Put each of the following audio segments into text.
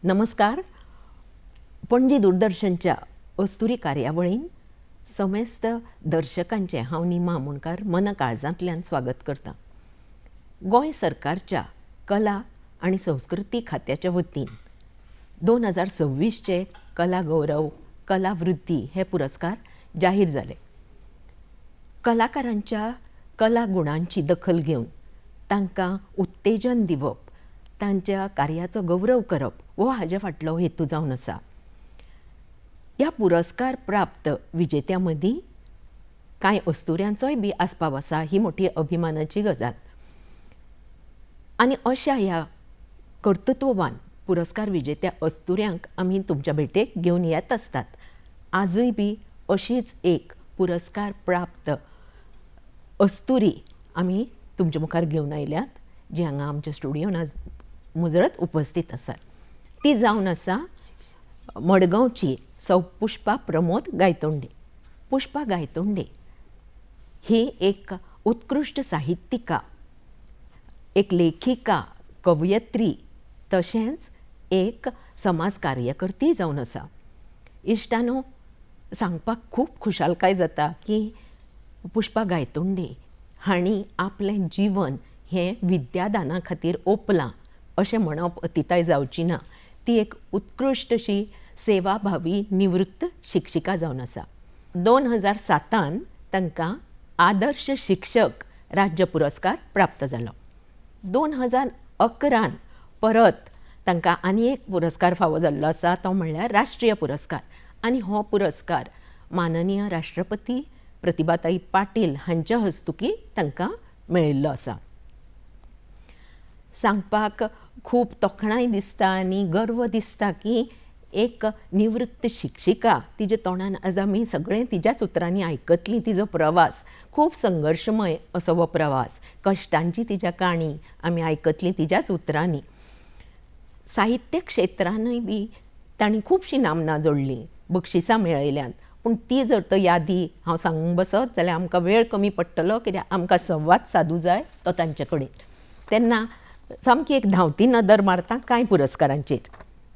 नमस्कार. पणजी दूरदर्शनच्या अस्तुरी कार्यावळीन समेस्त दर्शकांचे हांव निमा आमोणकार मन काळजांतल्यान स्वागत करता. गोंय सरकारच्या कला आनी संस्कृती खात्याच्या वतीन 2026चे कला गौरव कला वृद्धी हे पुरस्कार जाहीर जाले. कलाकारांच्या कला गुणांची दखल घेवन तांकां उत्तेजन दिवप, तांच्या कार्याचो गौरव करप हो हाजे फाटलो हेतू जावन आसा. ह्या पुरस्कार प्राप्त विजेत्यां मदीं कांय अस्तुऱ्यांचोय बी आस्पाव आसा, ही मोठी अभिमानाची गजाल. आनी अशा ह्या कर्तृत्ववान पुरस्कार विजेत्या अस्तुऱ्यांक आमी तुमच्या भेटेक घेवन येत आसतात. आजूय बी अशीच एक पुरस्कार प्राप्त अस्तुरी आमी तुमच्या मुखार घेवन आयल्यात, जी हांगा आमच्या स्टुडियोन आज मुजरत उपस्थित आसात. ती जावन आसा मडगांवची सौ पुष्पा प्रमोद गायतोंडे. पुष्पा गायतोंडे ही एक उत्कृश्ट साहित्यिका, एक लेखिका, कवयत्री, तशेंच एक समाज कार्यकर्ती जावन आसा. इश्टानो, सांगपाक खूब खुशालकाय जाता की पुष्पा गायतोंडे हांणी आपलें जीवन हें विद्यादाना खातीर ओंपलां अशें म्हणप अतिताय जावची ना. ती एक उत्कृश्ट अशी सेवाभावी निवृत्त शिक्षिका जावन आसा. 2007 तांकां आदर्श शिक्षक राज्य पुरस्कार प्राप्त जालो. 2011 परत तांकां आनी एक पुरस्कार फावो जाल्लो आसा, तो म्हणल्यार राष्ट्रीय पुरस्कार. आनी हो पुरस्कार माननीय राष्ट्रपती प्रतिभाताई पाटील हांच्या हस्तुकी तांकां मेळिल्लो आसा. सांगपाक खूब तोखणाय दिसता आनी गर्व दिसता की एक निवृत्त शिक्षिका, तिजे तोंडान आज आमी सगळें तिच्याच उतरांनी आयकतलीं. तिजो प्रवास खूब संघर्शमय असो हो प्रवास, कश्टांची तिच्या काणी आमी आयकतलीं तिच्याच उतरांनी. साहित्य क्षेत्रानूय बी तांणी खुबशीं नामनां जोडलीं, बक्षिसां मेळयल्यांत. पूण ती जर तर यादी हांव सांगूंक बसत जाल्यार आमकां वेळ कमी पडटलो, कित्याक आमकां संवाद सादूं जाय तो तांचे कडेन. तेन्ना सामकी एक धांवती नदर मारता कांय पुरस्कारांचेर.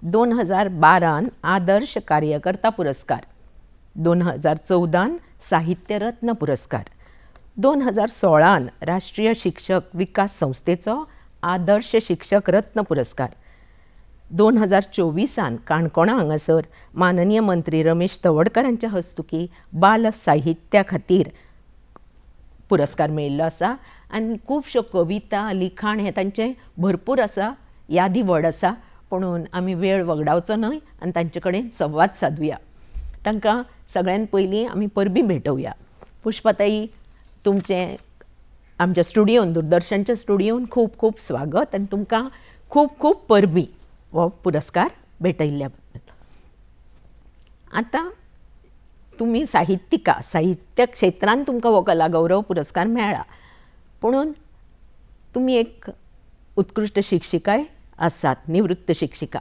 2012 आदर्श कार्यकर्ता पुरस्कार, 2014 साहित्य रत्न पुरस्कार, 2016 राष्ट्रीय शिक्षक विकास संस्थेचो आदर्श शिक्षक रत्न पुरस्कार, 2024 काणकोणा हांगासर माननीय मंत्री रमेश तवडकरांच्या हस्तुकी बाल साहित्या खातीर पुरस्कार मेळिल्लो आसा. आनी खुबश्यो कविता, लिखाण हें तांचें भरपूर आसा, यादी व्हड आसा. पुणून आमी वेळ वगडावचो न्हय आनी तांचे कडेन संवाद सादुया. तांकां सगळ्यान पयलीं आमी परबीं भेटोवया. पुष्पाताई, तुमचें आमच्या स्टुडियोन, दूरदर्शनच्या स्टुडियोन खूब खूब स्वागत आनी तुमकां खूब खूब परबीं हो पुरस्कार भेटयल्ल्या बद्दल. आतां तुमी साहित्यिका, साहित्य क्षेत्रांत तुमकां हो कला गौरव पुरस्कार मेळ्ळा, पुणून तुमी एक उत्कृश्ट शिक्षिकाय आसात, निवृत्त शिक्षिका.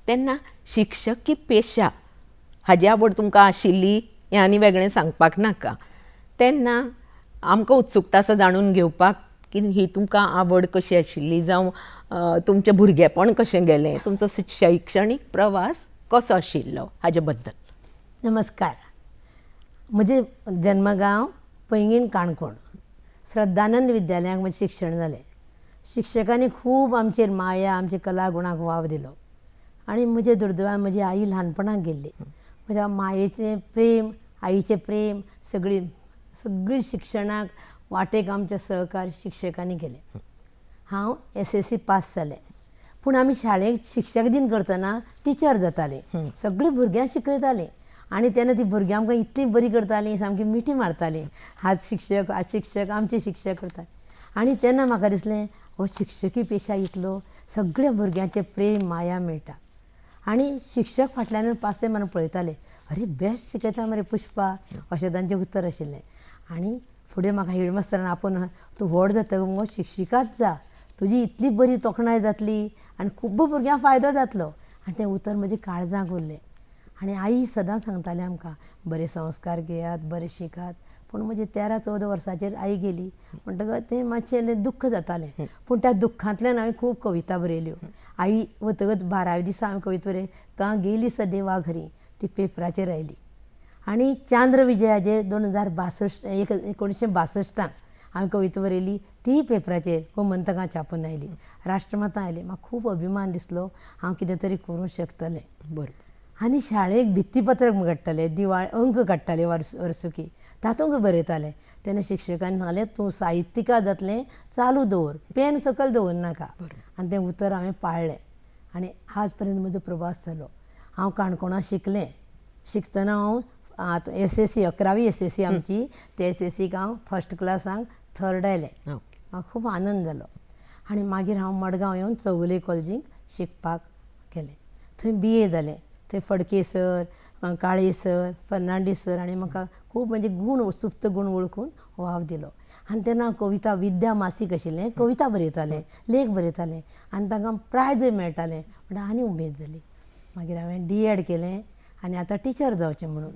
तेन्ना शिक्षकी पेशा हाजी आवड तुमकां आशिल्ली हें आनी वेगळें सांगपाक नाका. तेन्ना आमकां उत्सुकता आसा जाणून घेवपाक की ही तुमकां आवड कशी आशिल्ली, जावं तुमचें भुरगेंपण कशें गेलें, तुमचो शैक्षणीक प्रवास कसो आशिल्लो हाजे बद्दल. नमस्कार. म्हजें जन्मगांव पैंगीण काणकोण. श्रद्धानंद विद्यालयांत म्हजें शिक्षण जालें. शिक्षकांनी खूब आमचेर माया, आमच्या कला गुणांक वाव दिलो. आनी म्हज्या दुर्दैवान म्हजी आई ल्हानपणांत गेल्ली. म्हज्या मायेचें प्रेम, आईचें प्रेम सगळी शिक्षणाक वाटेक आमचें सहकार्य शिक्षकांनी केलें. हांव SSC पास जालें. पूण आमी शाळेंत शिक्षक दिन करतना टिचर जातालीं, सगळीं भुरग्यांक शिकयतालीं. आनी तेन्ना ती भुरगीं आमकां इतली बरी करतालीं, सामकी मिठी मारतालीं. आज शिक्षक आमचे शिक्षक करताले. आनी तेन्ना म्हाका दिसलें हो शिक्षकी पेशा इतलो सगळ्या भुरग्यांचें प्रेम माया मेळटा. आनी शिक्षक फाटल्यान पासय म्हणून पळयताले, अरे बेस्ट शिकयता मरे पुष्पा, अशें तांचें उतर आशिल्लें. आनी फुडें म्हाका हेडमास्तरान आपोवन तूं व्हड जातकीर मुगो शिक्षिकाच जा, तुजी इतली बरी तोखणाय जातली आनी खूब भुरग्यांक फायदो जातलो. आनी तें उतर म्हज्या काळजांत उरलें. आनी आई सदां सांगताली आमकां, बरे संस्कार घेयात, बरें शिकात. पूण म्हजी 13-14 वर्साचेर आई गेली म्हणटकच तें मातशें दुख्ख जातालें. पूण त्या दुख्खांतल्यान हांवें खूब कविता बरयल्यो. आई वतकच 12व्या दिसा हांवें कविता बरयली, का गेली सदेवा घरी, ती पेपराचेर आयली. आनी चांद्र विजयाचेर 1962 हांवें कविता बरयली, ती पेपराचेर गोमंतकांत छापून आयली. राष्ट्रमाता आयली. म्हाका खूब अभिमान दिसलो, हांव कितें तरी करूंक शकतलें. बरोबर. आनी शाळेक भित्तीपत्रक काडटाले, दिवाळे अंक काडटाले वर्सुकी, तातूंत बरयताले. तेन्ना शिक्षकान सांगलें, तूं साहित्यिका जातलें चालू दवर, पेन सकयल दवर नाका. आनी तें उतर हांवें पाळ्ळें आनी आज पर्यंत म्हजो प्रवास जालो. हांव काणकोणा शिकलें. शिकतना हांव SSC 11वी SSC आमची, ते SSCक हांव फर्स्ट क्लासाक थर्ड आयलें. म्हाका खूब आनंद जालो. आनी मागीर हांव मडगांव येवन चौगुले कॉलेजीक शिकपाक गेलें. थंय BA जालें. थंय फडके सर, काळे सर, फर्नांडीस सर हांणी म्हाका खूब म्हणजे सुप्त गूण वळखून वाव दिलो. आनी तेन्ना हांव कविता विद्या मासीक आशिल्लें, कविता बरयतालें, लेख बरयतालें आनी तांकां प्रायजूय मेळटालें. म्हणून आनी उमेद जाली. मागीर हांवें D.Ed केलें आनी आतां टिचर जावचें म्हणून.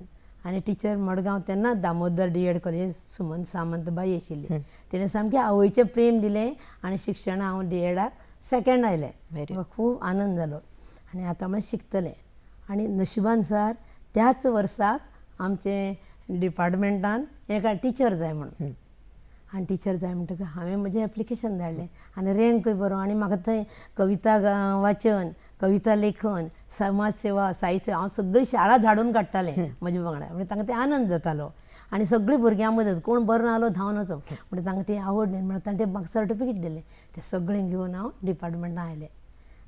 आनी टिचर मडगांव तेन्ना दामोदर D.Ed कॉलेज, सुमन सामंतबाई आशिल्ली. तिणें सामकें आवयचें प्रेम दिलें आनी शिक्षण हांव D.Edक सेकंड आयलें. म्हाका खूब आनंद जालो. आनी आतां हांव शिकतलें. आनी नशिबान सर त्याच वर्साक आमचे डिपार्टमेंटान एका टिचर जाय म्हणून. आनी टिचर जाय म्हणटकच हांवें म्हजें एप्लिकेशन धाडलें आनी रँकय बरो. आनी म्हाका थंय कविता वाचन, कविता लेखन, समाज सेवा, साहित्य हांव सगळी शाळा झाडून काडटालें म्हज्या वांगडा. म्हणजे तांकां ते आनंद जातालो. आनी सगळीं भुरग्यां मदत, कोण बरो नाहलो धांवन वचप. म्हणजे तांकां ती आवड निर्माण जाता आनी ते म्हाका सर्टिफिकेट दिलें. तें सगळें घेवन हांव डिपार्टमेंटान आयलें.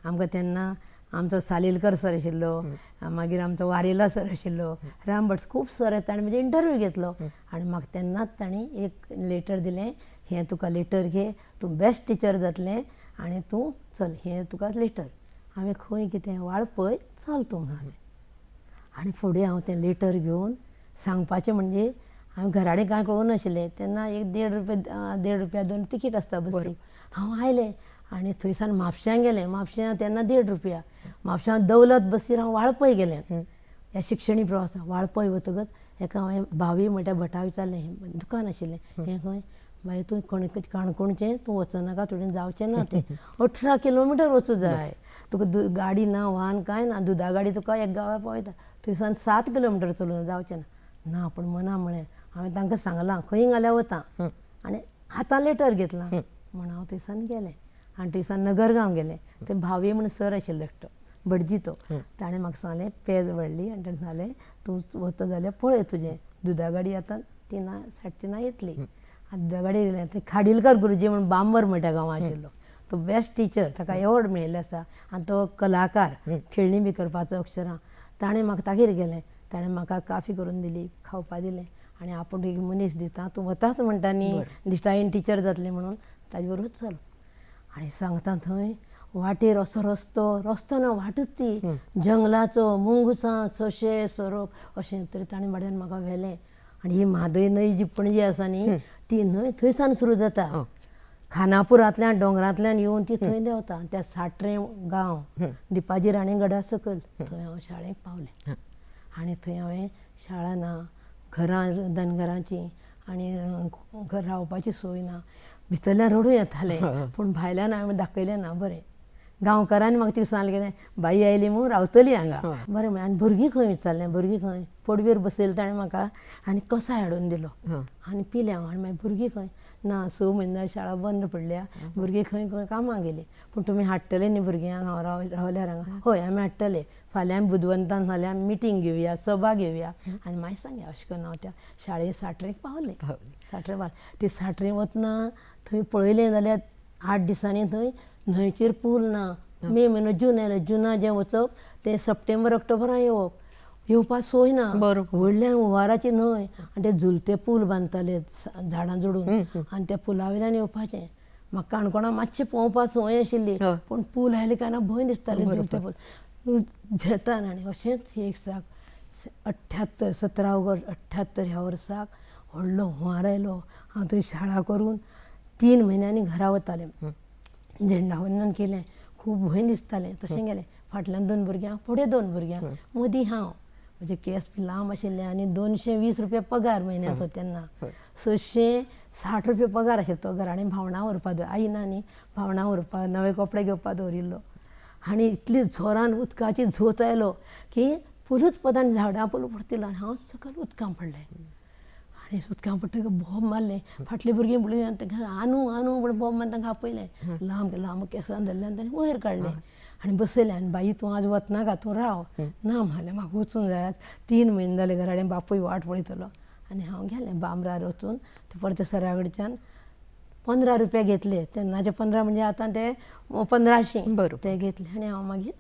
आमकां तेन्ना आमचो सालिलकर सर आशिल्लो, मागीर आमचो वारेला सर आशिल्लो, राम भट, खूब सर येता. ताणें म्हजे इंटरव्यू घेतलो आनी म्हाका तेन्नाच तांणी एक लेटर दिलें, हें तुका लेटर घे, तूं बेस्ट टिचर जातलें आनी तूं चल, हें तुका लेटर. हांवें खंय कितें वाळपय, चल तूं म्हणालें. आनी फुडें हांव तें लेटर घेवन सांगपाचें म्हणजे हांवें घरा कडेन कांय कळूं नाशिल्लें. तेन्ना एक ₹1.5 दोन तिकीट आसता बसीक. हांव आयलें आनी थंयसान म्हापश्यां गेलें. म्हापश्यां तेन्ना ₹1.5. म्हापश्यां दौलत बसीर हांव वाळपय गेलें. ह्या शिक्षणीक प्रवासाक वाळपय वतकच एका हांवें भावी म्हणटा भटा विचारलें, दुकान आशिल्लें, हें खंय? बाय, तूं काणकोणचें, तूं वचनाका, तुजें जावचें ना तें. 18 किलोमिटर वचूं जाय. तुका गाडी ना, वाहन कांय ना. दुदा गाडी तुका एक गांवां पावयता. थंयसान 7 किलोमिटर चलून जावचें ना. ना पूण मना म्हळें. हांवें तांकां सांगलां, खंय घाल्यार वता. आनी हातां लेटर घेतलां. म्हूण हांव थंयसान गेलें आनी थंयसान नगरगांव गेलें. थंय भावे म्हूण सर आशिल्लो एकटो, भटजी तो. ताणें म्हाका सांगलें, पेज व्हडली आनी ताणें सांगलें, तूं वता जाल्यार पळय तुजें. दुदा गाडी आतां 3:30 येतली. आनी दुदा गाडी गेलें. थंय खाडिलकर गुरुजी म्हणून बांबर म्हणटा गांवां आशिल्लो. तो बेस्ट टिचर, ताका एवॉर्ड मेळिल्लो आसा. आनी तो कलाकार, खेळणी बी करपाचो अक्षरां. ताणें म्हाका तागेर गेलें. ताणें म्हाका काफी करून दिली, खावपा दिलें आनी आपूण एक मनीस दिता, तूं वताच म्हणटा न्ही, दिश्टायेन टिचर जातलें म्हणून, ताजे बरोबर चल. आनी सांगता थंय वाटेर असो रस्तो ना, वाटच ती जंगलाचो, मुंगुसां, सोंशे, सोरोप अशें तरी ताणें बाडेन म्हाका व्हेलें. आनी ही म्हादय न्हंय जी पणजी आसा न्ही, ती न्हंय थंयसान सुरू जाता. खानापुरांतल्यान दोंगरांतल्यान येवन ती थंय देंवता. त्या साट्रें गांव, दिपाजी राणे गडा सकयल, थंय हांव शाळेक पावलें. आनी थंय हांवें शाळा ना, घरां धनगरांचीं आनी घर रावपाची सोय ना. भितरल्यान रडूं येतालें, पूण भायल्यान हांवें दाखयलें ना बरें. गांवकारांनी म्हाका ती सांगलें कितें, बाई आयली म्हूण रावतली हांगा. बरें म्हणलें. आनी भुरगीं खंय विचारलें, भुरगीं खंय? पडवेर बसयलें ताणें म्हाका आनी कसाय हाडून दिलो आनी पिलें हांव. आनी मागीर भुरगीं खंय? ना, 6 म्हयने शाळा बंद पडल्या, भुरगीं खंय खंय कामाक गेलीं. पूण तुमी हाडटले न्ही भुरग्यांक हांव रावल्यार हांगा? हय, आमी हाडटले. फाल्यां बुधवंतान नाल्यार मिटींग घेवया, सभा घेवया आनी मागीर सांगया. अशें करून हांव त्या शाळेक साट्रेक पावलें. साट्रे पावलें. ती साट्रे वतना थंय पळयलें जाल्यार 8 दिसांनी थंय न्हंयचेर पूल ना. मे म्हयनो जून आयलो. जुना जें वचप तें सप्टेंबर ऑक्टोबरान येवप. येवपा सोय ना. व्हडल्या हुंवाराची न्हंय आनी ते झुलते पूल बांदताले झाडां जोडून आनी त्या पुला वयल्यान येवपाचें. म्हाका काणकोणा मातशें पोंवपा संवय आशिल्ली, पूण पूल आयले काय ना भंय दिसतालें. झुलते पूल जेतान. आनी अशेंच एक दिसाक 17 ऑगस्ट 78 ह्या वर्साक व्हडलो हुंवार आयलो. हांव थंय शाळा करून 3 म्हयन्यांनी घरा वतालें. झेंडावंदन केलें. खूब भंय दिसतालें. तशें गेलें. फाटल्यान 2 भुरग्यां, फुडें 2 भुरग्यां, मदीं हांव. म्हणजे केस बी लांब आशिल्ले आनी 220 रुपया पगार म्हयन्याचो तेन्ना. 660 रुपया पगार आशिल्लो तो घरांनी भावणां व्हरपा आई ना न्ही, भावणां व्हरपा नवे कपडे घेवपा दवरिल्लो. आनी इतली जोरान उदकाची झोत आयलो की पुलूच पदान झाडां पळोवन पडटिलो आनी हांव सकयल उदकां पडलें. आनी उदकां पडटकच बोब मारलें. फाटलीं भुरगीं म्हणून तांकां आनू आनू म्हण बोब मारून तांकां आपयलें. लांब लांब केंसां धरलें ताणें वयर काडलें आनी बसयलें. आनी बाई तूं आज वचनाका, तूं राव. ना म्हणलें, म्हाका वचूंक जाय. 3 म्हयने जाले घरा कडेन बापूय वाट पळयतलो. आनी हांव गेलें बांबरार वचून ते परते सरा कडच्यान 15 रुपया घेतले. तेन्नाचे 15 म्हणजे आतां ते 1500 ते घेतले. आनी हांव मागीर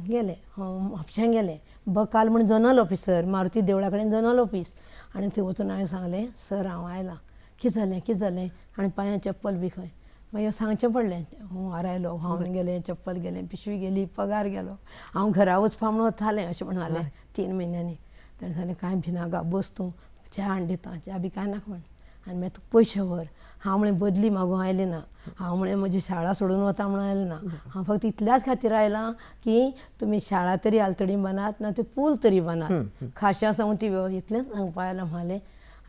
गेलें, हांव म्हापश्यां गेलें. बकाल म्हण जोनल ऑफिसर, मारुती देवळा कडेन जोनल ऑफीस. आनी थंय वचून हांवें सांगलें, सर हांव आयलां, कितें जालें आनी पांयां चप्पल बी खंय. मागीर सांगचें पडलें, हुंवार आयलो, व्हांवन गेलें, चप्पल गेलें, पिशवी गेली, पगार गेलो. हांव घरा वचपा म्हणून वतालें अशें म्हणून जालें 3 म्हयन्यांनी. ताणें सांगलें कांय भिनाका, बस तूं, च्या हाडून दितां. च्या बी कांय नाका म्हण. आनी मागीर तूं पयशे व्हर. हांव म्हणलें बदली मागूंक आयलें ना. हांव म्हणलें म्हजी शाळा सोडून वता म्हणून आयलें ना. हांव फक्त इतल्याच खातीर आयलां की तुमी शाळा तरी आलतडी बांदात ना ते पूल तरी बांदात. खाशा संवती इतलेंच सांगपा आयलां म्हणलें.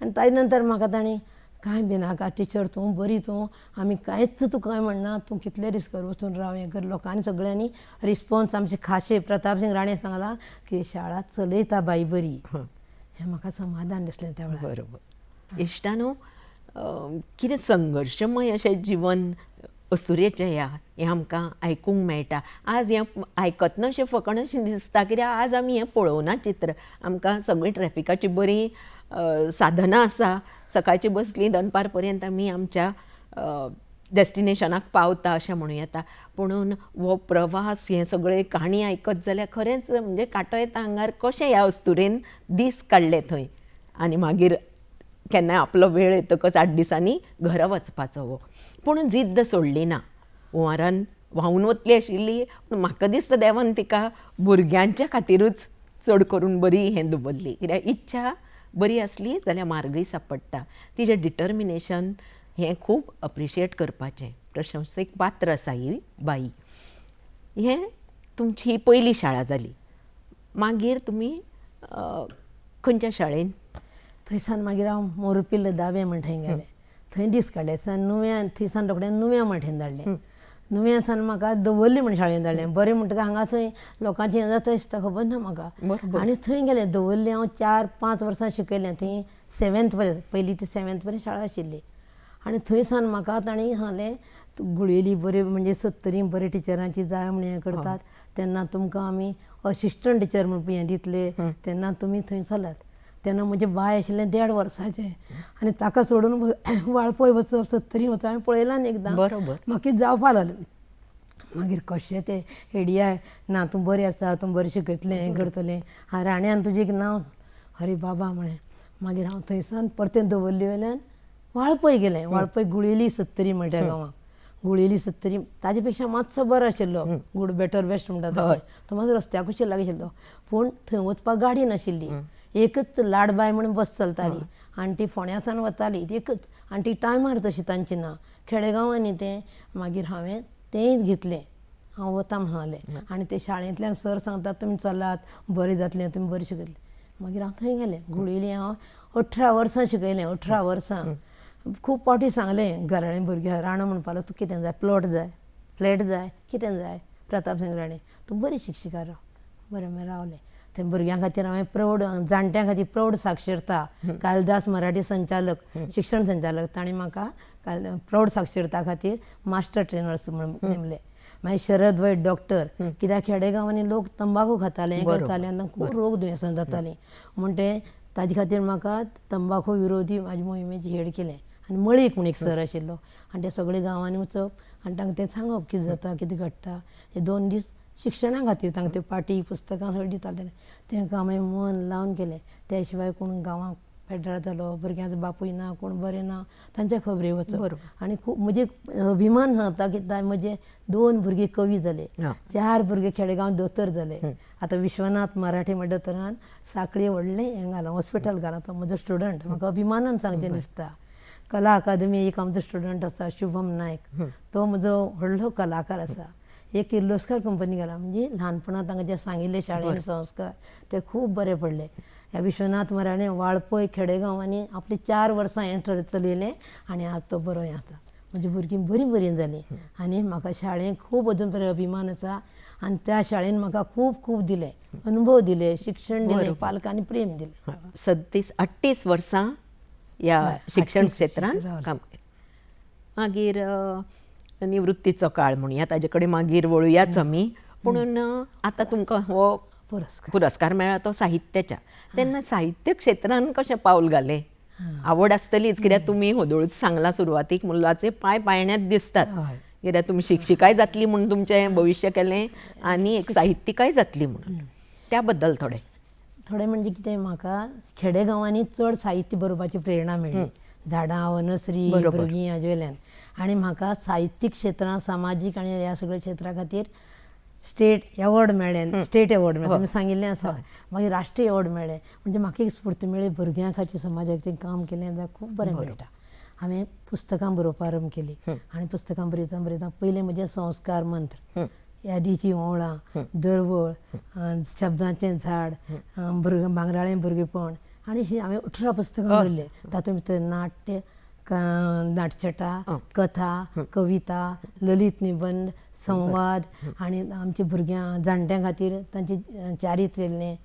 आनी ताजे नंतर म्हाका ताणें कांय भिनाका टिचर, तूं बरी, तूं आमी कांयच तुका कांय म्हणना, तूं कितले दीस कर वचून राव, हें कर. लोकांनी सगळ्यांनी रिस्पॉन्स आमचे खाशे प्रताप सिंग राणे सांगलां की शाळा चलयता बाई बरी. हें म्हाका समाधान दिसलें त्या वेळार. बरोबर. इश्टानो, कितें संघर्शमय अशें जिवन असुरेचें हें आमकां आयकूंक मेळटा. आज हें आयकतना अशें फकण अशें दिसता, कित्याक आज आमी हें पळोवना चित्र. आमकां सगळीं ट्रॅफिकाची बरी साधनां आसा. सकाळची बसलीं दनपार पर्यंत आमी आमच्या डॅस्टिनेशनाक पावता अशें म्हणूं येता. पुणून हो प्रवास हें सगळें काणी आयकत जाल्यार खरेंच म्हणजे कांटो येता आंगार, कशें ह्या अस्तुरेन दीस काडले थंय. आनी मागीर केन्नाय आपलो वेळ येतकच 8 दिसांनी घरा वचपाचो हो. पूण जिद्द सोडली ना. हुंवारान व्हांवून वतली आशिल्ली, पूण म्हाका दिसता देवान तिका भुरग्यांच्या खातीरूच चड करून बरी हें दवरली. कित्याक इच्छा बरी आसली जाल्यार मार्गय सांपडटा. तिजें डिटर्मिनेशन हें खूब अप्रिशिएट करपाचें. प्रशंसेक पात्र आसा ही बाई. हें तुमची ही पयली शाळा जाली. मागीर तुमी खंयच्या शाळेन? थंयसान मागीर हांव मोरपिल्ल दावे म्हण थंय गेलें. थंय दीस काडले. थंयसान रोखडें नुव्या म्हण धाडलें. नुव्या सान म्हाका दवरली म्हण शाळेन धाडलें. बरें म्हणटकच हांगा थंय लोकांचें हें जाता दिसता, खबर ना म्हाका. आनी थंय गेलें, दवरलें. हांव 4-5 वर्सां शिकयलें थंय. 7th पर्यंत, पयली ती 7th पर्यंत शाळा आशिल्ली. आनी थंयसान म्हाका ताणीं सांगलें, गुळयेली बऱ्यो म्हणजे 70 बरे टिचरांची जाय म्हण हें करतात, तेन्ना तुमकां आमी असिस्टंट टिचर म्हूण हें दितले, तेन्ना तुमी थंय चलात. तेन्ना म्हजें बाय आशिल्लें 1.5 वर्साचें. आनी ताका सोडून वाळपय वचप, 70 वचप हांवें पळयलां न्ही एकदां. म्हाका जावपा लागलें. मागीर कशें तें हेडियाय, ना तूं बरें आसा, तूं बरें शिकयतलें, हें करतलें, राण्यान तुजें नांव, अरे बाबा म्हळें. मागीर हांव थंयसान परतें दवरले वयल्यान वाळपय गेलें. वाळपय गुळयेली 70 म्हण त्या गांवांक. गुळयेली 70 ताजे पेक्षा मातसो बरो आशिल्लो. गूड बेटर बेस्ट म्हणटा तशें. तो मातसो रस्त्याकूच लागिशिल्लो. पूण थंय वचपाक गाडी नाशिल्ली. एकच लाडबाय म्हणून बस चलताली आनी ती फोंड्यासान वताली एकच. आनी ती टायमार तशी तांची ना. खेडेगांवांनी तें. मागीर हांवें तेंय घेतलें. हांव वता म्हणून सांगलें. आनी ते शाळेंतल्यान सर सांगतात तुमी चलात, बरें जातलें, तुमी बरें शिकयतलें. मागीर हांव थंय गेलें. गुळयेली हांव 18 वर्सां शिकयलें. 18 वर्सां. खूब फावटी सांगलें घराण्या भुरग्यां, राणो म्हणपाक लागलो, तुका कितें जाय, प्लॉट जाय, फ्लॅट जाय, कितें जाय. प्रताप सिंग राणे, तूं बरी शिक्षिका राव. बरें हांवें रावलें. थंय भुरग्यां खातीर हांवें प्रौढ, जाणट्यां खातीर प्रौढ साक्षरता, कालिदास मराठी संचालक, शिक्षण संचालक, ताणें म्हाका प्रौढ साक्षरता खातीर मास्टर ट्रेनर्स म्हणून नेमले. मागीर शरद वैद डॉक्टर, कित्याक खेडेगांवांनी लोक तंबाखू खाताले, हें करताले आनी खूब रोग दुयेंसां जातालीं. म्हूण ते ताजे खातीर म्हाका तंबाखू विरोधी म्हाजे मोहिमेची हेड केलें. आनी मळीक म्हूण एक सर आशिल्लो. आनी ते सगळे गांवांनी वचप आनी तांकां तें सांगप कितें जाता, कितें घडटा. हे 2 दीस शिक्षणा खातीर तांकां त्यो पाटी पुस्तकां सगळीं दिताले. तें हांवें मन लावन केलें. त्या शिवाय कोण गांवांक पेड्ड्रार जालो, भुरग्यांचो बापूय ना, कोण बरें ना, तांच्या खबरी वचप. आनी खूब म्हजे अभिमान सांगता की म्हजे 2 भुरगे कवी जाले, 4 भुरगे खेडेगांव दोतोर जाले. आतां विश्वनाथ मराठी दोतोरान सांखळी व्हडलें हें घालां, हॉस्पिटल घालां. तो म्हजो स्टुडंट. म्हाका अभिमानान सांगचें दिसता. कला अकादमी एक आमचो स्टुडंट आसा, शुभम नायक. तो म्हजो व्हडलो कलाकार आसा. एक किर्लोस्कर कंपनी गेला म्हणजे ल्हानपणांत तांकां जे सांगिल्ले शाळेंत संस्कार ते खूब बरे पडले. ह्या विश्वनाथ मराणे वाळपय खेडेगांवांनी आपली 4 वर्सां हें चलयलें आनी आज तो बरो हें आसा. म्हणजे भुरगीं बरीं बरीं जालीं आनी म्हाका शाळेंत खूब अजून पर्यंत अभिमान आसा. आनी त्या शाळेन म्हाका खूब खूब दिलें, अनुभव दिले, शिक्षण दिलें, पालकांनी प्रेम दिलें. 37-38 वर्सां ह्या शिक्षण 38 क्षेत्रांत रावलें. काम केलें. मागीर निवृत्तीचो काळ म्हणुया, ताजे कडेन मागीर वळुयाच आमी. पूण आतां तुमकां हो पुरस्कार मेळ्ळा तो साहित्याच्या. तेन्ना साहित्य क्षेत्रांत कशें पावल घालें? आवड आसतलीच, कित्याक तुमी होदोळूच सांगला सुरवातीक मुलाचे पांय पाळण्यांत दिसतात. कित्याक तुमी शिक्षिकाय जातली म्हणून तुमचें भविश्य केलें आनी एक साहित्यिकाय जातली म्हणून. त्या बद्दल थोडें म्हणजे कितें, म्हाका खेडेगांवांनी चड साहित्य बरोवपाची प्रेरणा मेळ्ळी. झाडां, वनश्री, भुरगीं हाजे वयल्यान. आनी म्हाका साहित्यीक क्षेत्रांत, सामाजीक आनी ह्या सगळ्या क्षेत्रा खातीर स्टेट एवॉर्ड मेळ्ळे. स्टेट एवॉर्ड मेळ्ळे, तुमी सांगिल्लें आसा. मागीर राष्ट्रीय एवॉर्ड मेळ्ळे. म्हणजे म्हाका एक स्फूर्ती मेळ्ळी, भुरग्यां खातीर समाजा खातीर काम केलें जाल्यार खूब बरें मेळटा. हांवें पुस्तकां बरोवपा आरंभ केली आनी पुस्तकां बरयता बरयता पयलें म्हजे संस्कार मंत्र, यादीचीं ओंवळां, दरवळ, शब्दांचें झाड, भांगराळें भुरगेंपण आनी अशीं हांवें 18 पुस्तकां बरयलीं. तातूंत भितर नाट्य, नाटछटा, कथा, कविता, ललीत निबंध, संवाद आनी आमच्या भुरग्यां जाणट्यां खातीर तांची चारित्र्य,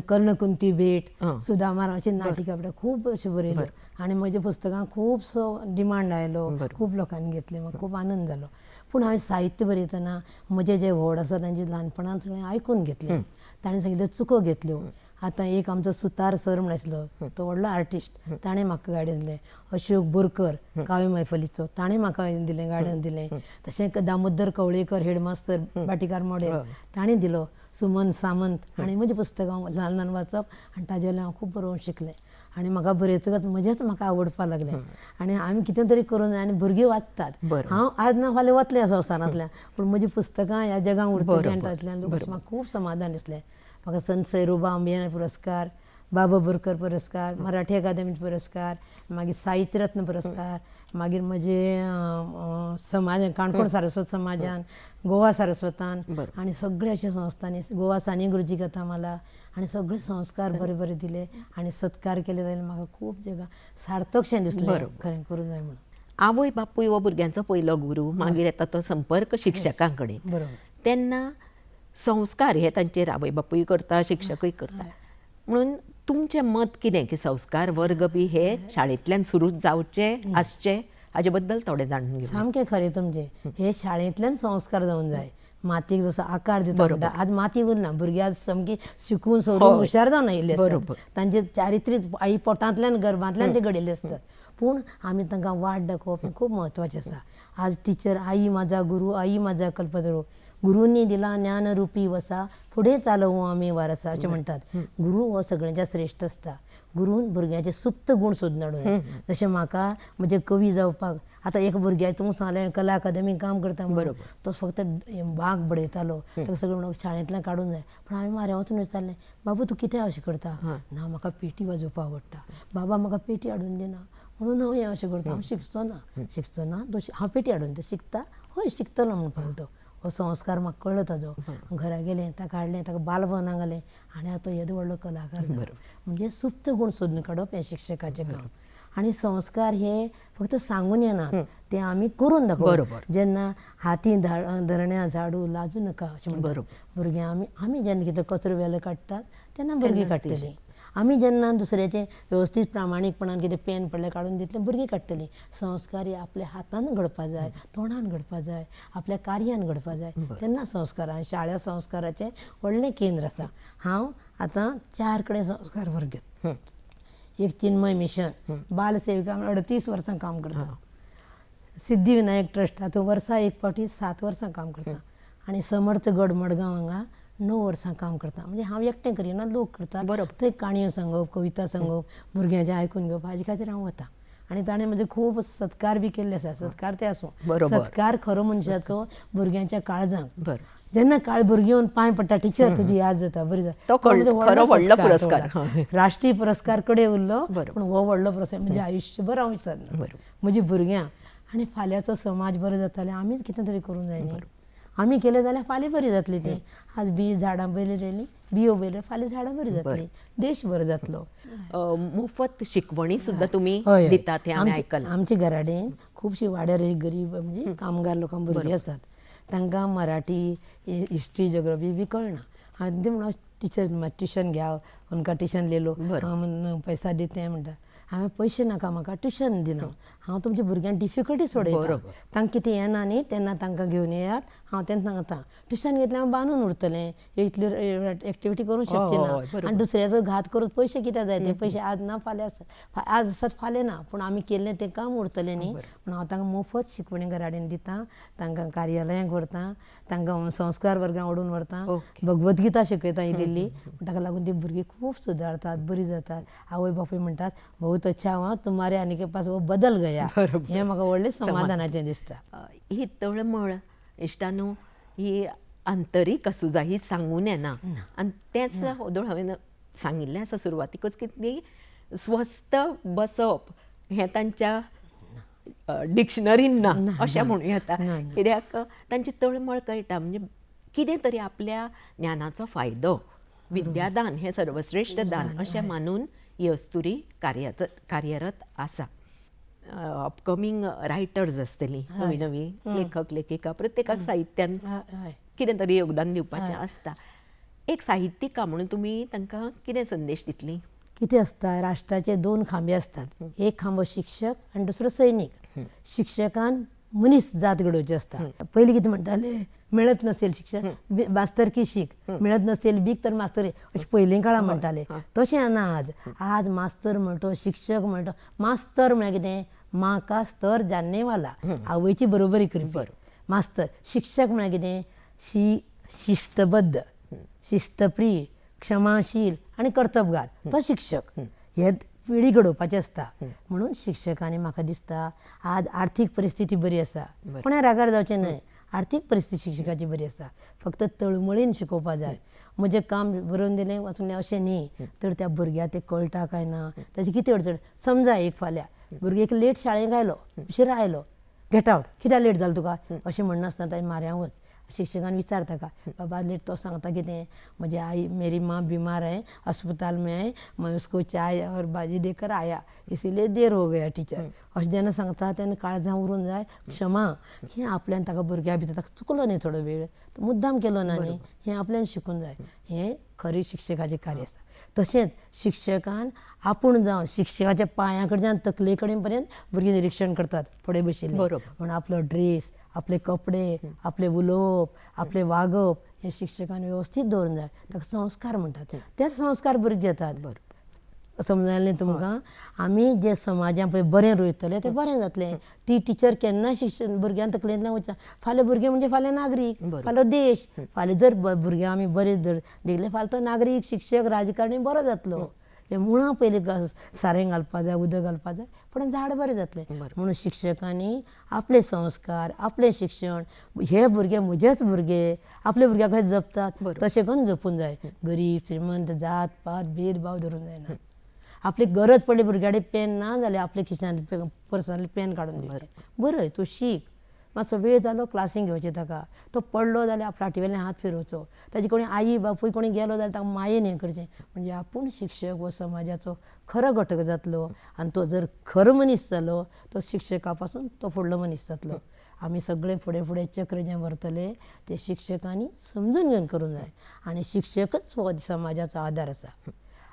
कर्णकुंती भेट, सुदामा अशी नाटिका खूब अशें बरयल्यो. आनी म्हज्या पुस्तकांक खुबसो डिमांड आयलो, खूब लोकांनी घेतलें, म्हाका खूब आनंद जालो. पूण हांवें साहित्य बरयतना म्हजे जे व्हड आसा तांचे ल्हानपणांत सगळें आयकून घेतलें. ताणें सांगिल्ल्यो चुको घेतल्यो. आतां एक आमचो सुतार सर म्हण आसलो, तो व्हडलो आर्टिस्ट, ताणें म्हाका गायडन्स दिलें. अशोक बोरकर काव्य मैफलीचो, ताणें म्हाका दिलें गायडन्स दिलें. तशें दामोदर कवळेकर हेडमास्तर भाटीकार मॉडेल, ताणें दिलो. सुमन सामंत आनी म्हजीं पुस्तकां ल्हान ल्हान वाचप आनी ताजे वयल्यान हांव खूब बरोवंक शिकलें. आनी म्हाका बरयतकच म्हजेंच म्हाका आवडपाक लागलें. आनी आमी कितें तरी करूं जाय आनी भुरगीं वाचतात. हांव आज ना फाल्यां वतलें संवसारांतल्यान, पूण म्हजीं पुस्तकां ह्या जगांत उरतलीं आनी तातूंतल्यान लोक म्हाका खूब समाधान दिसलें. म्हाका संत सैरोबा अंबिया पुरस्कार, बाबा बोरकर पुरस्कार, मराठी अकादमी पुरस्कार, मागीर साहित्य रत्न पुरस्कार, मागीर म्हजे समाज काणकोण सारस्वत समाजान, गोवा सारस्वतान आनी सगळे अशा संस्थांनी, गोवा सानी गुरुजी कथामाला आनी सगळे संस्कार बरे बरे दिले आनी सत्कार केले जाल्यार म्हाका खूब जगा सार्थकशें दिसलें खरें करूं जाय म्हणून. आवय बापूय हो भुरग्यांचो पयलो गुरू, मागीर येता तो संपर्क शिक्षकां कडेन. बरोबर. तेन्ना संस्कार हे तांचेर आवय बापूय करता, शिक्षकूय करता. म्हणून तुमचें मत कितें की संस्कार वर्ग बी हे शाळेंतल्यान सुरू जावचे आसचे, हाजे बद्दल थोडें जाणून घेवया. सामकें खरें तुमचें. हे शाळेंतल्यान संस्कार जावंक जाय. मातयेक जसो आकार दिता म्हणटा, आज माती उरना, भुरगीं आज सामकी शिकून सवरून हुशार जावन आयिल्ले आसतात. तांचे चारित्र्य आई पोटांतल्यान गर्भांतल्यान ते घडिल्ले आसतात. पूण आमी तांकां वाट दाखोवप हें खूब म्हत्वाचें आसा. आज टिचर आई माझा गुरू, आई माझा कल्पतरू, गुरूंनी दिला ज्ञानरुपी वसा, फुडें चालवू आमी वारसा अशें म्हणटात. गुरू हो सगळ्यांच्या श्रेश्ठ आसता. गुरून भुरग्याचे सुप्त गूण सोदून हाडूं जाय. जशें म्हाका म्हणजे कवी जावपाक, आतां एक भुरग्याक तुमकां सांगलें कला अकादमीक काम करता म्हणून, तो फक्त बाग बडयतालो, ताका सगळें म्हणून शाळेंतल्यान काडूंक जाय. पूण हांवें म्हाऱ्या वचून विचारलें, बाबू तूं कित्याक अशें करता? ना, म्हाका पेटी वाजोवपाक आवडटा. बाबा म्हाका पेटी हाडून दिना म्हणून हांव हें अशें करता. हांव शिकचो ना, हांव पेटी हाडून दिता. शिकता? हय शिकतलो म्हणपाक तो. हो संस्कार म्हाका कळ्ळो ताजो. घरा गेलें, ताका हाडलें, ताका बालभवनाक घालें आनी आतां तो येदो व्हडलो कलाकार जालो. म्हणजे सुप्त गूण सोदून काडप हें शिक्षकाचें काम. आनी संस्कार हे फक्त सांगून येनात, ते आमी करून दाखोवप. जेन्ना हाती धरण्या झाडू लाजू नका अशें म्हणटात. भुरग्यां आमी जेन्ना कितें कचरो वेलो काडटात तेन्ना भुरगीं काडटलीं. आमी जेन्ना दुसऱ्याचें वेवस्थीत प्रामाणीकपणान कितें पेन पडलें काडून दितलें भुरगीं काडटलीं. संस्कार हे आपल्या हातान घडपा जाय, तोंडान घडपा जाय, आपल्या कार्यान घडपा जाय, तेन्ना संस्कार. आनी शाळा संस्काराचें व्हडलें केंद्र आसा. हांव आतां 4 कडेन संस्कार भुरगे. एक चिन्मय मिशन, बाल सेविका 38 वर्सां काम करता. सिद्धिविनायक ट्रस्ट हातूंत वर्सा एक फावटी 7 वर्सां काम करता. आनी समर्थ गड मडगांव हांगा 9 वर्सां काम करता. म्हणजे हांव एकटें करिना, लोक करतात. थंय काणयो सांगप, कविता सांगप, भुरग्यांचें आयकून घेवप, हाजे खातीर हांव वता. आनी ताणें म्हजे खूब सत्कार बी केल्ले आसा. सत्कार ते आसूं, सत्कार खरो मनशाचो भुरग्यांच्या काळजांक. जेन्ना भुरगीं येवन पांय पडटा, टिचर तुजी याद जाता, बरी जाता, व्हडलो पुरस्कार. राष्ट्रीय पुरस्कार कडेन उरलो, पूण हो व्हडलो पुरस्कार म्हणजे आयुश्यभर हांव विसरना. म्हजी भुरग्यां आनी फाल्यांचो समाज बरो जाताले, आमीच कितें तरी करूंक जाय न्ही. आमी केलें जाल्यार फाल्यां बरी जातली ती. आज बी झाडां बरी रोयली, बियो बऱ्यो फाल्यां झाडां बरी जातली, देश बरो जातलो. मोफत शिकवणी सुद्धा तुम्ही हय, हय. दितात हे आमी आयकलां. आमच्या घराडेन खुबशीं वाड्यार गरीब म्हणजे कामगार लोकां भुरगीं आसात. तांकां मराठी, हिस्ट्री, जियोग्राफी बी कळना. हांवें ते म्हणून टिचर ट्युशन घ्या, उनका ट्युशन लेलो, हांव पैसा देते हैं म्हणटा. हांवें पयशे नाका म्हाका, ट्युशन दिना. हांव तुमच्या भुरग्यांक डिफिकल्टी सोडयता. तांकां कितें येना न्ही तेन्ना तांकां घेवन येयात, हांव तेन्ना सांगता. ट्युशन घेतल्यार हांव बांदून उरतलें, इतल्यो एक्टिविटी करूंक शकचें ना. आनी दुसऱ्याचो घात करून पयशे कित्याक जाय ते? पयशे आज ना फाल्यां आसता, आज आसत फाल्यां ना, पूण आमी केल्लें तें काम उरतलें न्ही. पूण हांव तांकां मोफत शिकवणी घराडेन दितां, तांकां कार्यालयांक व्हरतां, तांकां संस्कार वर्गां हाडून व्हरतां, भगवतगीता शिकयता इल्ली. ताका लागून ती भुरगीं खूब सुदारतात, बरीं जातात. आवय बापूय म्हणटात बहुत अच्छा हुआ, तुम्हारे आने के पास वो बदल गया. हें म्हाका व्हडलें समाधानाचें दिसता. ही तळमळ इश्टानो ही आंतरीक आसूं जाय, ही सांगून येना. आनी तेंच ओदोळ हांवें सांगिल्लें आसा सुरवातीकूच की ती स्वस्थ बसप हें तांच्या डिक्शनरीन ना अशें म्हणूं येता. कित्याक तांची तळमळ कळटा, म्हणजे कितें तरी आपल्या ज्ञानाचो फायदो. विद्यादान हें सर्वश्रेश्ठ दान अशें मानून ही अस्तुरी कार्यरत आसा. अपकमींग रायटर्स आसतलीं, नवी नवी लेखक लेखिका, प्रत्येकाक साहित्यान कितें तरी योगदान दिवपाचें आसता. एक साहित्यिका म्हणून तुमी तांकां कितें संदेश दितली? कितें आसता, राष्ट्राचे 2 खांबे आसतात. एक खांबो शिक्षक आनी दुसरो सैनीक. शिक्षकान मनीस जात घडोवची आसता. पयलीं कितें म्हणटाले, मेळत नसेल शिक्षण मास्तरकी शीक, मेळत नसेल बीक तर मास्तरी, अशें पयलीं काळां म्हणटाले. तशें ना आज. आज मास्तर म्हणटो, शिक्षक म्हणटो. मास्तर म्हळ्यार कितें, माँ का स्तर जानने वाला, आवयची बरोबरी करपी मास्तर. शिक्षक म्हळ्यार कितें, शिस्तबद्ध, शिस्तप्रिय, क्षमाशील आनी कर्तबगार, तो शिक्षक. हे पिढी घडोवपाची आसता. म्हणून शिक्षकांनी म्हाका दिसता आज आर्थीक परिस्थिती बरी आसा, कोणें रागार जावचें न्हय. आर्थीक परिस्थिती शिक्षकाची बरी आसा, फक्त तळमळीन शिकोवपा जाय. म्हजें काम बरोवन दिलें वचून अशें न्ही, तर त्या भुरग्याक तें कळटा काय ना, ताची कितें अडचण. समजा एक फाल्यां भुरगेक लेट शाळेक आयलो, उशिरा आयलो, गेट आउट, कित्याक लेट जालो तुका अशें म्हणनासतना ताच्या म्हऱ्यांत वच. शिक्षकान विचार ताका, बाबा लेट तो सांगता कितें, म्हजी आई, मेरी माँ बीमार है, अस्पताल में है, मैं उसको चाय और भाजी देकर आया, इसीलिए देर हो गया टीचर. अशें जेन्ना सांगता तेन्ना काळजां उरून जाय. क्षमा, हें आपल्यान ताका भुरग्या भितर ताका चुकलो न्ही थोडो वेळ, मुद्दाम केलो ना न्ही, हें आपल्यान शिकूंक जाय. हें खरी शिक्षकाचें कार्य आसा. तशेंच शिक्षकान आपूण जावन शिक्षकाच्या पांयां कडच्यान तकले कडेन पर्यंत भुरगीं निरीक्षण करतात फुडें बशिल्लीं. म्हणून आपलो ड्रेस, आपले कपडे, आपले उलोवप, आपले वागप हें शिक्षकान वेवस्थीत दवरूंक जाय. ताका संस्कार म्हणटात. तेच संस्कार भुरगीं घेतात. समजलें न्ही तुमकां? आमी जे समाजान पळय बरें रोयतले तें बरें जातलें. ती टिचर केन्ना शिक्षण भुरग्यां तकलेंतल्यान वचना. फाल्यां भुरगें म्हणजे फाल्यां नागरीक, फाल्यां देश. फाल्यां जर भुरग्यांक आमी बरें जर दिले, फाल्यां तो नागरीक, शिक्षक, राजकारणी बरो जातलो. हें मुळां पयलीं सारें घालपा जाय, उदक घालपा जाय, पण झाड बरें जातलें. म्हणून शिक्षकांनी आपले संस्कार, आपलें शिक्षण, हे भुरगे म्हजेच भुरगे, आपल्या भुरग्यां कशें जपतात तशें करून जपूंक जाय. गरीब श्रीमंत, जात पात भेदभाव धरूंक जायना. आपली गरज पडली भुरग्याक पेन ना जाल्यार आपल्या खिशांतले पर्सांतले पेन काडून दिवचें. बरय तूं शीक, मातसो वेळ जालो क्लासीक घेवचें ताका. तो पडलो जाल्यार फाटीवेल्यान हात फिरोवचो. ताची कोणी आई बापूय कोणी गेलो जाल्यार ताका मायेन हें करचें. म्हणजे आपूण शिक्षक हो समाजाचो खरो घटक जातलो. आनी तो जर खरो मनीस जालो, तो शिक्षका पासून तो फुडलो मनीस जातलो. आमी सगळें फुडें फुडें चक्र जें व्हरतले तें शिक्षकांनी समजून घेवन करूंक जाय. आनी शिक्षकच हो समाजाचो आदार आसा.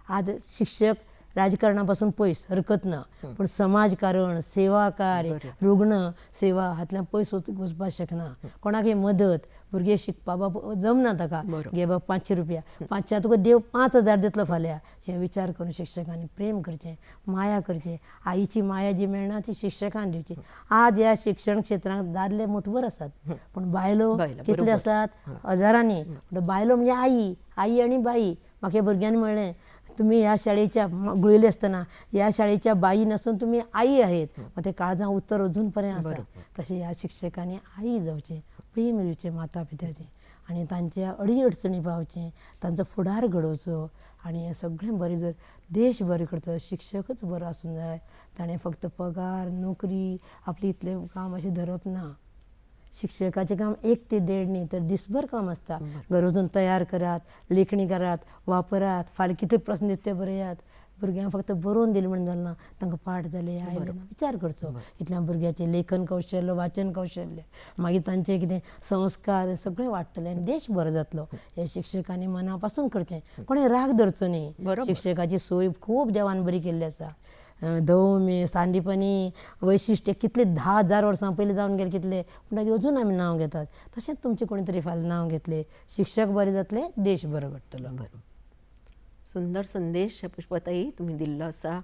आज शिक्षक राजकारणा पासून पयस हरकत ना, पूण समाजकारण, सेवा कार्य, रुग्ण सेवा हातूंतल्यान पयस वचपाक शकना. कोणाकय मदत, भुरगे शिकपा बाबा जमना ताका, घे बाबा 500 रुपया, 500 तुका देव 5000 दितलो फाल्यां. हे विचार करून शिक्षकांनी प्रेम करचें, माया करचें. आईची माया जी मेळना ती शिक्षकान दिवची. आज ह्या शिक्षण क्षेत्रांत दादले मुठभर आसात, पूण बायलो कितले आसात? हजारांनी. बायलो म्हणजे आई, आई आनी बाई. म्हाका ह्या भुरग्यांनी म्हणलें, तुम्ही ह्या शाळेच्या गुळिले असताना ह्या शाळेच्या बाई नसून तुम्ही आई आहेत. मग ते काळजां उत्तर अजूनपर्यंत आसा. तशें ह्या शिक्षकांनी आई जावचें, प्रेम दिवचें माता पित्याचें, आनी तांच्या अडी अडचणी पावचें, तांचो फुडार घडोवचो. आनी हें सगळें बरें जर देश बरें करचो, शिक्षकच बरो आसूंक जाय. ताणें फक्त पगार, नोकरी, आपली इतलें काम अशें धरप ना. शिक्षकाचें काम 1 ते 1.5 न्ही तर दिसभर काम आसता. घर वचून तयार करात, लेखणी करात, वापरात, फाल्यां कितले प्रस्न दिता ते बरयात. भुरग्यांक फक्त बरोवन दिलें म्हण जालें ना, तांकां पाठ जाले आयले ना विचार करचो. इतल्या भुरग्याचें लेखन कौशल्य, वाचन कौशल्य, मागीर तांचे कितें संस्कार सगळें वाडटलें आनी देश बरो जातलो. हें शिक्षकांनी मना पासून करचें. कोणें राग धरचो न्ही. शिक्षकाची सोय खूब देवान बरी केल्ली आसा. धौम्य, सांदीपनी, वैशिश्ट्य कितले 10,000 वर्सां पयलीं जावन गेले कितले, पूण ताजें अजून आमी नांव घेतात. तशेंच तुमचें कोणी तरी फाल्यां नांव घेतलें. शिक्षक बरे जातले, देश बरो घडटलो. सुंदर संदेश पुष्पताई तुम्ही दिल्लो आसा.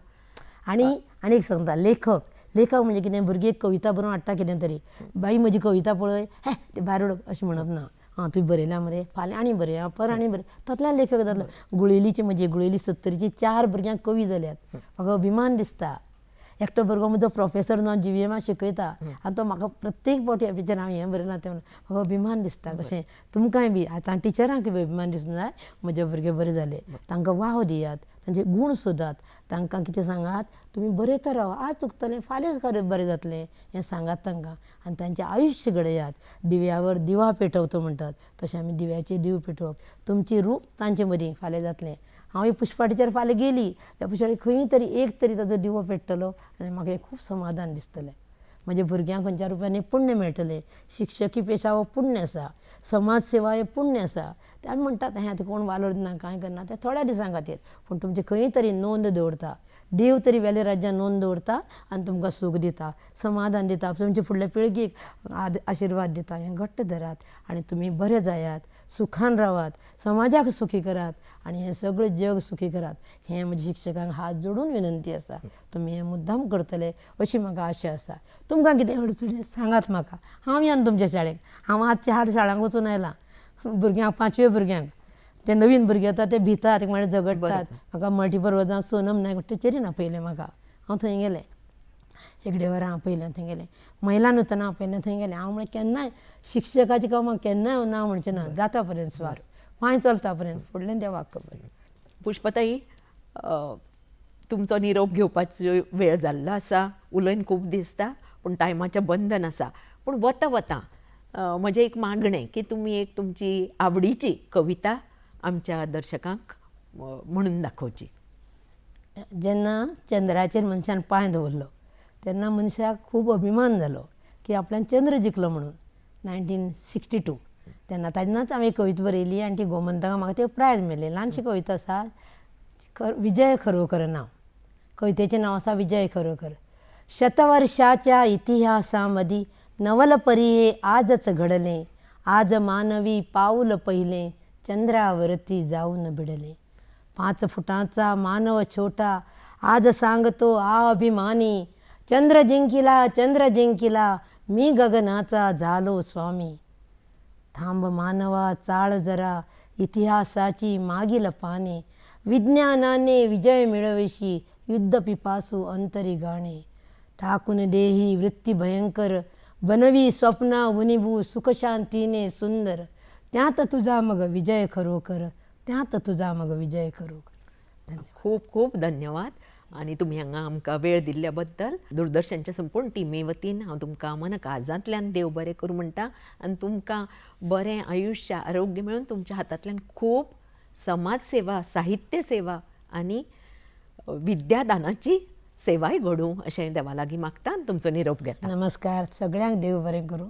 आनी एक सांगता, लेखक म्हणजे कितें, भुरगीं एक कविता बरोवन हाडटा कितें तरी, बाई म्हजी कविता पळय, हे ते भायर उडोवप अशें म्हणप ना. तुवें बरयल्या मरे, फाल्यां आनी बरय, पर आनी बरय, तातूंतल्यान लेखक जातलो. गुळेलीची म्हजी गुळेली 70ची 4 भुरग्यांक कवी जाल्यात. म्हाका अभिमान दिसता. एकटो भुरगो म्हजो प्रोफेसर जावन GVM शिकयता आनी तो म्हाका प्रत्येक फावटी टीचर हांव हें बरयलां तें म्हाका अभिमान दिसता. कशें तुमकांय बी आतां टिचरांक बी अभिमान दिसूंक जाय, म्हजे भुरगे बरे जाले. तांकां वाव दियात, तांचे गूण सोदात, तांकां कितें सांगात, तुमी बरयता रावा, आज चुकतलें फाल्यां बरें जातलें हें सांगात तांकां. आनी तांचें आयुश्य घडयात. दिव्यावर दिवा पेटवतो म्हणटात, तशें आमी दिव्याचेर दिवो पेटोवप. तुमची रूप तांचे मदीं फाल्यां जातलें. हांव ही पुष्पा टिचर फाल्यां गेली, त्या पुष्पाटी खंय तरी एक तरी ताजो दिवो पेट्टलो आनी म्हाका हें खूब समाधान दिसतलें. म्हज्या भुरग्यांक खंयच्या रुपयान पुण्य मेळटलें. शिक्षकी पेशा हो पुण्य आसा, समाज सेवा हें पुण्य आसा. ते आमी म्हणटात हें आतां कोण वालोर दिना कांय करना, तें थोड्या दिसां खातीर, पूण तुमचे खंय तरी नोंद दवरता. देव तरी वेले राज्यान नोंद दवरता आनी तुमकां सूख दिता, समाधान दिता, तुमचे फुडल्या पिळगेक आशिर्वाद दिता. हें घट्ट धरात आनी तुमी बरे जायात, सुखान रावात, समाजाक सुखी करात आनी हें सगळें जग सुखी करात. हें म्हज्या शिक्षकांक हात जोडून विनंती आसा. तुमी हें मुद्दाम करतले अशी म्हाका आशा आसा. तुमकां कितें अडचणी सांगात म्हाका, हांव येन तुमच्या शाळेक. हांव आज 4 शाळांक वचून आयलां. भुरग्यांक 5वे भुरग्यांक, ते नवीन भुरगे येता ते भितात, एक म्हळ्यार झगडटात. म्हाका मल्टिपल वजां सोनम नायक टिचरीन आपयलें म्हाका. हांव थंय गेलें, 1.5 वरां आपयलें थंय गेलें. महिला नूतन आपयलें थंय गेलें. हांव म्हळें केन्नाय शिक्षकाच्या कामाक केन्नाय ना म्हणचें ना, जाता पर्यंत स्वास, पांय चलता पर्यंत, फुडलें देवाक खबर. पुष्पताई, तुमचो निरोप घेवपाचो वेळ जाल्लो आसा. उलयन खूब दिसता पूण टायमाचें बंधन आसा. पूण वता वता म्हजें एक मागणें की तुमी एक तुमची आवडीची कविता आमच्या दर्शकांक म्हणून दाखोवची. जेन्ना चंद्राचेर मनशान पांय दवरलो तेन्ना मनशाक खूब अभिमान जालो की आपल्यान चंद्र जिखलो म्हणून 1962. तेन्ना तेन्नाच हांवें एक कविता बरयली आनी ती गोमंतकान म्हाका ते प्रायज मेळ्ळें. ल्हानशी कविता आसा, विजय खरोकर नांव. कवितेचें नांव आसा विजय खरोकर. शतवर्षाच्या इतिहासामदी नवलपरी हे आजच घडलें. आज मानवी पाऊल पहिलें चंद्रावरती जाऊन भिडलें. 5 फुटांचा मानव छोटा आज सांगतो अभिमानी, चंद्र जिंकिला मी गगनाचा झालो स्वामी. थांब मानवा चाळ जरा इतिहासाची मागील पाने, विज्ञानाने विजय मिळविशी युद्ध पिपासू अंतरी गाणे. टाकून देही वृत्ती भयंकर बनवी स्वप्ना उनिबू सुखशांतीने सुंदर. त्यात तुझा मग विजय खरोखर, त्यात तुझा मग विजय खरोखर. धन्यवाद. खूप खूप धन्यवाद. आनी तुमी हांगा आमकां वेळ दिल्ल्या बद्दल दूरदर्शनच्या संपूर्ण टिमी वतीन हांव तुमकां मन काळजांतल्यान देव बरें करूं म्हणटा आनी तुमकां बरें आयुश्य आरोग्य मेळून तुमच्या हातांतल्यान खूब समाज सेवा, साहित्य सेवा आनी विद्यादानाची सेवाय घडूं अशें देवा लागीं मागता आनी तुमचो निरोप घेता. नमस्कार. सगळ्यांक देव बरें करूं.